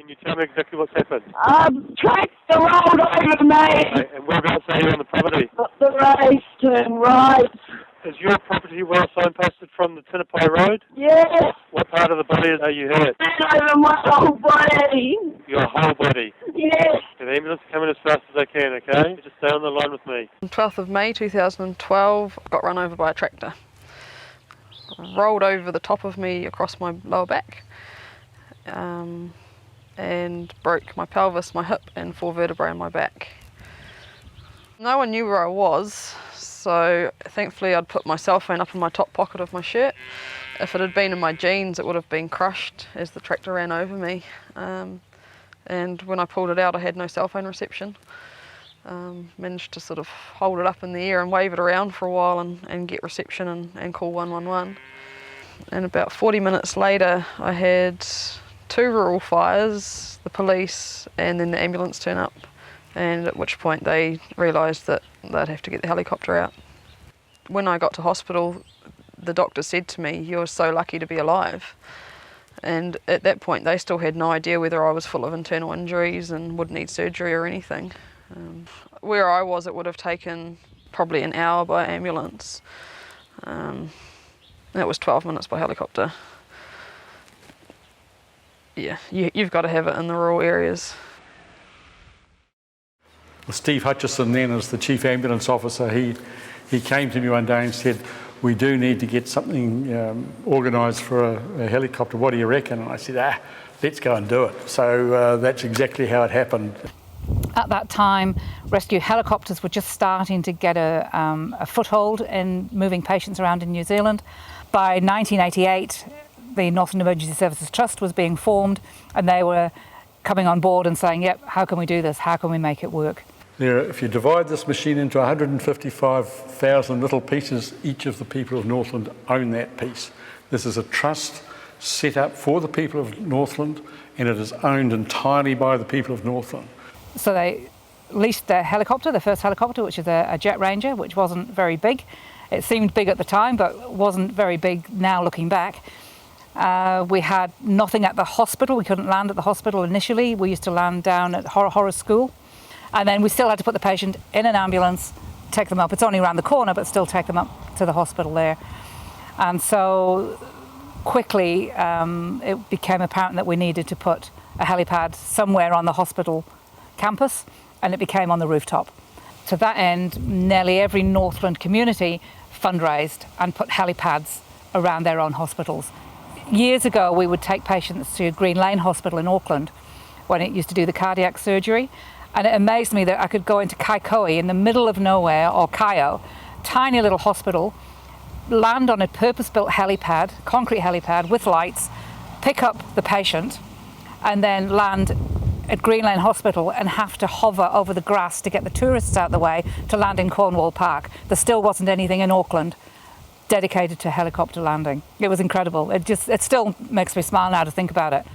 Can you tell me exactly what's happened? Tractor rolled over me. Okay, and whereabouts are you on the property? Up the race, turn right. Is your property well signposted from the Tinapai Road? Yes. What part of the body are you hurt? And over my whole body. Your whole body? Yes. The ambulance is coming as fast as they can, okay? Just stay on the line with me. On 12th of May 2012, I got run over by a tractor. Rolled over the top of me across my lower back and broke my pelvis, my hip and 4 vertebrae in my back. No one knew where I was, so thankfully I'd put my cell phone up in my top pocket of my shirt. If it had been in my jeans, it would have been crushed as the tractor ran over me. And when I pulled it out, I had no cell phone reception. Managed to sort of hold it up in the air and wave it around for a while and get reception and call 111. And about 40 minutes later, I had 2 rural fires, the police, and then the ambulance turn up. And at which point they realised that they'd have to get the helicopter out. When I got to hospital, the doctor said to me, "You're so lucky to be alive." And at that point, they still had no idea whether I was full of internal injuries and would need surgery or anything. Where I was, it would have taken probably an hour by ambulance. That was 12 minutes by helicopter. Yeah, you've got to have it in the rural areas. Steve Hutchison then, as the chief ambulance officer, he came to me one day and said, "We do need to get something organised for a helicopter. What do you reckon?" And I said, let's go and do it. So that's exactly how it happened. At that time, rescue helicopters were just starting to get a foothold in moving patients around in New Zealand. By 1988, the Northland Emergency Services Trust was being formed, and they were coming on board and saying, "Yep, how can we do this? How can we make it work?" If you divide this machine into 155,000 little pieces, each of the people of Northland own that piece. This is a trust set up for the people of Northland, and it is owned entirely by the people of Northland. So they leased their helicopter, the first helicopter, which is a Jet Ranger, which wasn't very big. It seemed big at the time, but wasn't very big now looking back. We had nothing at the hospital. We couldn't land at the hospital initially. We used to land down at Horror School. And then we still had to put the patient in an ambulance, take them up. It's only around the corner, but still take them up to the hospital there. And so quickly it became apparent that we needed to put a helipad somewhere on the hospital campus, and it became on the rooftop. To that end, nearly every Northland community fundraised and put helipads around their own hospitals. Years ago, we would take patients to Green Lane Hospital in Auckland when it used to do the cardiac surgery. And it amazed me that I could go into Kaikoui in the middle of nowhere, or Kaio, tiny little hospital, land on a purpose-built helipad, concrete helipad with lights, pick up the patient, and then land at Green Lane Hospital and have to hover over the grass to get the tourists out of the way to land in Cornwall Park. There still wasn't anything in Auckland dedicated to helicopter landing. It was incredible. It still makes me smile now to think about it.